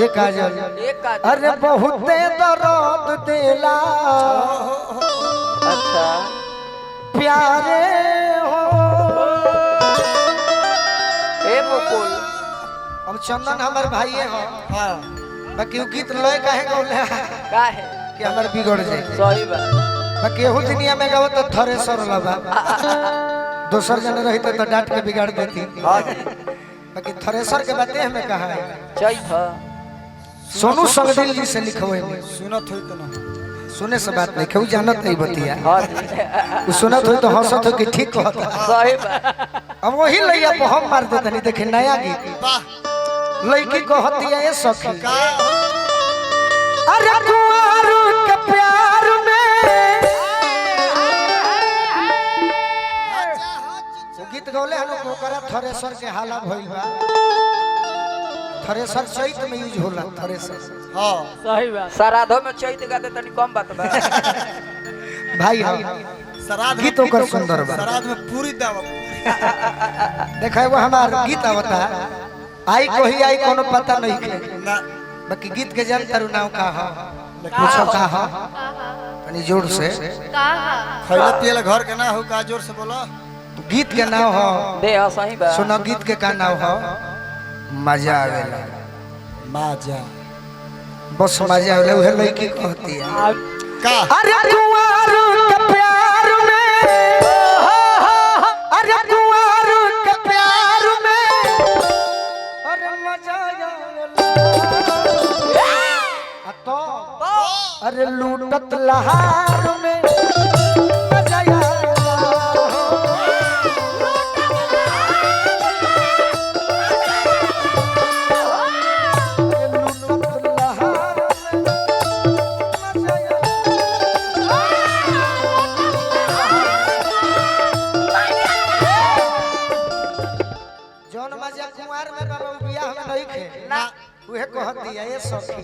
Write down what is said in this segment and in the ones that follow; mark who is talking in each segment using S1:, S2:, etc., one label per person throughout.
S1: एक काजल अरे बहुते दर्द देला
S2: अच्छा
S1: प्यारे हो
S2: ए मुकुल
S1: अब चंदन हमार भाई हो हां बाकी गीत लय काहे गौले
S2: काहे
S1: कि हमर बिगड़ जाए
S2: सही बात
S1: बाकी एहू दुनिया में गावत तो थ्रेसर लबा दोसर जन रही तो डांट के बिगाड़ देती बाकी थ्रेसर के बातें हमें कहा है
S2: चैत
S1: सोनू संगदिल जी से लिखवे
S3: सुनत होई त ना
S1: सुने से बात नहीं केहू जानत नहीं बतिया
S2: हां
S1: उ सुनत हो तो हंसत हो कि ठीक कहता
S2: सही बात
S1: अब वही लइया पे हम मार देते नहीं देखे नया गीत
S3: वाह
S1: लड़की कहती है ये सखी
S3: का
S1: अरे कुंवर के प्यार में वो गीत गौले हन ओकरा थ्रेसर के हाला भइल बा थ्रेसर चैत में यूज होला थ्रेसर
S3: हां
S2: सही बात श्राद्धो में चैत गाते तनी कम बात बा
S1: भाई हां
S3: श्राद्ध
S1: गीत ओकर सुंदर बा
S3: श्राद्ध में पूरी दाव
S1: देखा वो हमार गीत आवता आई कोही आई कोनो पता नहीं के
S3: ना
S1: बाकी गीत के जान तारू नाम का हो पूछो का हो तनी जोर से
S3: खैला पियला घर के ना हो का जोर से बोलो
S1: गीत के नाम हो
S2: दे हां सही बात
S1: सुनो गीत के का नाम हो मजा आवेला
S3: माजा
S1: बस मजा आवेला उहे लड़की कहती है
S3: का
S1: अरे कुंवर के प्यार में अरे कुंवर के प्यार में अरे मजा आवेला तो अरे लूटत लहार में मजा आवेला लूटत लहार में मजा जौन मजा कुंवार में बाबा बियाह में नहीं खे
S2: ना
S1: उहे कहती है ये सखी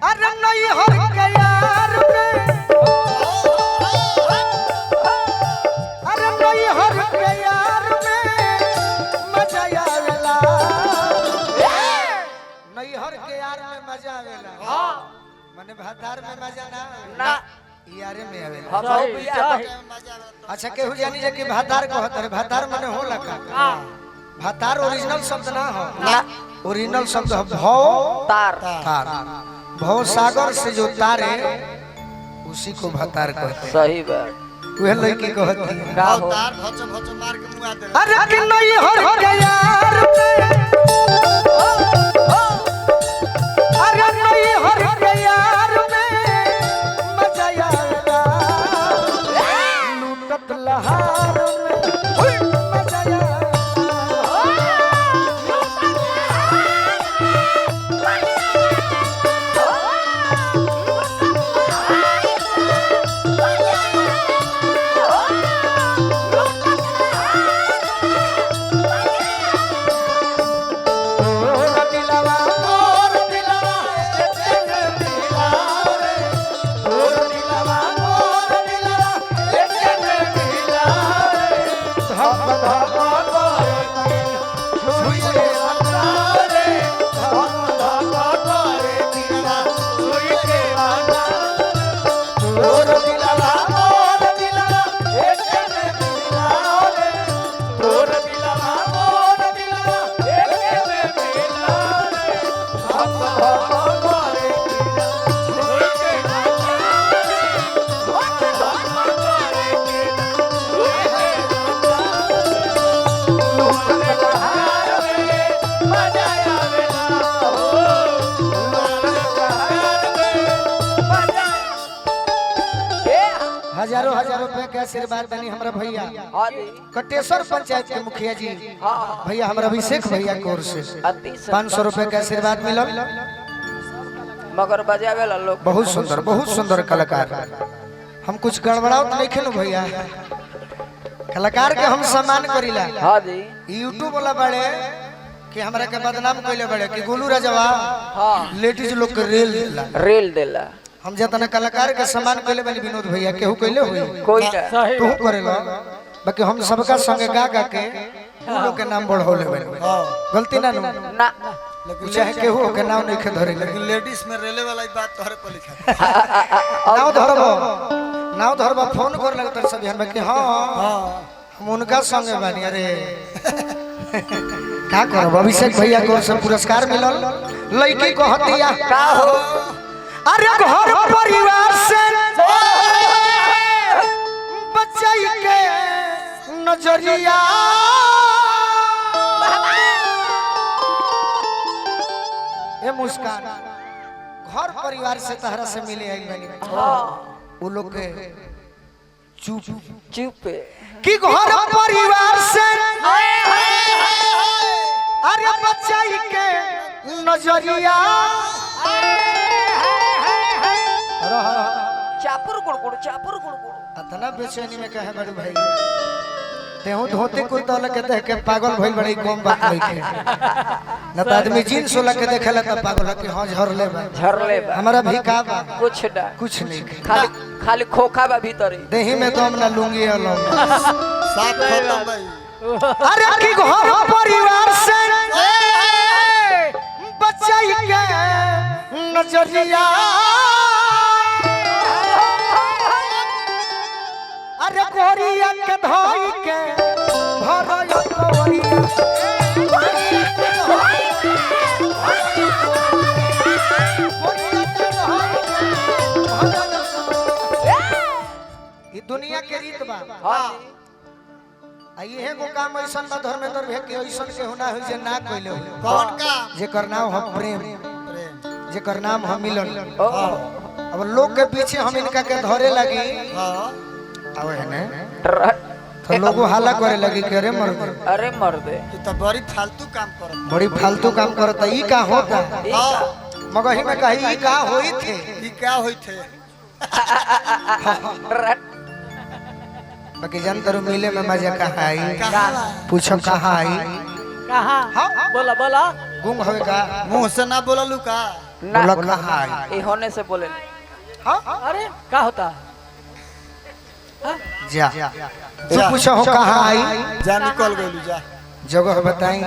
S1: अरे नहीं हो के यार में अरे नहीं हो के यार में मजा आवेला नहीं हो के यार में मजा आवेला
S2: हां
S1: माने भातार में मजा ना
S2: ना
S1: यारे में आवेला
S2: हम बियाह
S1: अच्छा केहू जानी जे कि भातार कहत रे भातार माने होला का
S2: हां
S1: भातार ओरिजिनल शब्द ना हो
S2: ना
S1: ओरिजिनल शब्द है भव
S2: तार
S1: तार भव सागर से जो तारे उसी को भातार कहते हैं
S2: सही बात
S1: वह लड़की कहती है
S2: का हो
S3: तार भच भच मार के मुआ दे
S1: अरे कि नहीं हो के यार में अरे नहीं हो के यार में मजा आवेला लूटत लहार में मजा आवेला हजारों हजारों रुपए के आशीर्वाद देनी हमारा भैया
S2: हां जी
S1: कटेश्वर पंचायत के मुखिया जी
S2: हां
S1: भैया हमारा अभिषेक भैया की ओर से
S2: अति
S1: 500 रुपए का आशीर्वाद मिला
S2: मगर बजावेला लोग
S1: बहुत सुंदर कलाकार हम कुछ गड़बड़ाओ तो नहीं खेलो भैया कलाकार के हम सम्मान करीला
S2: हां जी
S1: यूट्यूब वाला बड़े कि हमरा के बदनाम कइले बड़े कि गोलू राजवा
S2: हां
S1: लेडीज लोग के
S2: रेल देला
S1: हम जतना कलाकार के सम्मान कइले बनी विनोद भैया केहू कइले होई
S2: कोई ना
S1: तू करेला बाकी हम सबका संगे गा गा के लोग के नाम बढ़ौले बनी गलती ना नु
S2: ना
S3: लेकिन
S1: चाहे केहू के नाव नहीं खे धरे
S3: लेकिन लेडीज में रेले वाला ही बात तोहरे पर लिखा है।
S1: नाव धरबो फोन कर लगत सब हमें कि हां
S3: हाँ
S1: हम उनका संगे बानी। अरे का करब अभिषेक भैया को सब पुरस्कार मिलल लड़की को हतिया
S2: का हो
S1: अरे घर परिवार से बचाई के नजरिया ए मुस्कान घर परिवार से तहरा से मिले आई बनी वो लोग के चुप
S2: चुप
S1: कि घर परिवार से अरे बचाई के नजरिया
S2: चापुर गुड़गुड़
S1: अतना बेचैनी में कहे बड़ू भाई तेहू धोती कुर्ता लगे देख के पागल भइल बड़ी कम बात नहीं के न त आदमी जींस लगे देखेला त पागल है कि हां झरले बा हमारा भी का बा
S2: कुछ
S1: नहीं के।
S2: खाली खोखा बा भीतर
S1: देही में तो हम ना लूंगी अलो
S3: साथ खत्म भाई।
S1: अरे की घर परिवार से बचाई के नजरिया अरे कोरिया के धोई के भरयो कोरिया ई दुनिया के रीत बा।
S2: हां
S1: ये को काम ऐसन बा धर्मेंद्र भे के ऐसन के होना हो जे ना कइले
S3: कौन का
S1: जेकर नाम हम प्रेम
S3: प्रेम
S1: जेकर नाम हम मिलन।
S3: हाँ
S1: अब लोग के पीछे हम इनका के धरे लगी
S3: हाँ
S1: आवे है ने तो लोगो हाला करे लगी कि अरे मर गए
S2: अरे मर दे
S3: ये तो बड़ी फालतू काम करत।
S1: बड़ी फालतू काम करता ई का होता
S3: हाँ
S1: मगही में कही ई का होई थे
S3: ये क्या होई थे
S1: बाकी जानतर मिले में मजा कहाँ आई
S3: कहाँ
S1: पूछो कहाँ आई
S2: कहां बोला
S1: गुम होए का
S3: मुंह से ना बोला लू का
S1: बोला कहाँ आई
S2: ए होने से बोले
S4: अरे क्या होता
S1: जा तू पूछो हो कहाँ आई
S3: जा निकल गइलू जा
S1: जगह बताई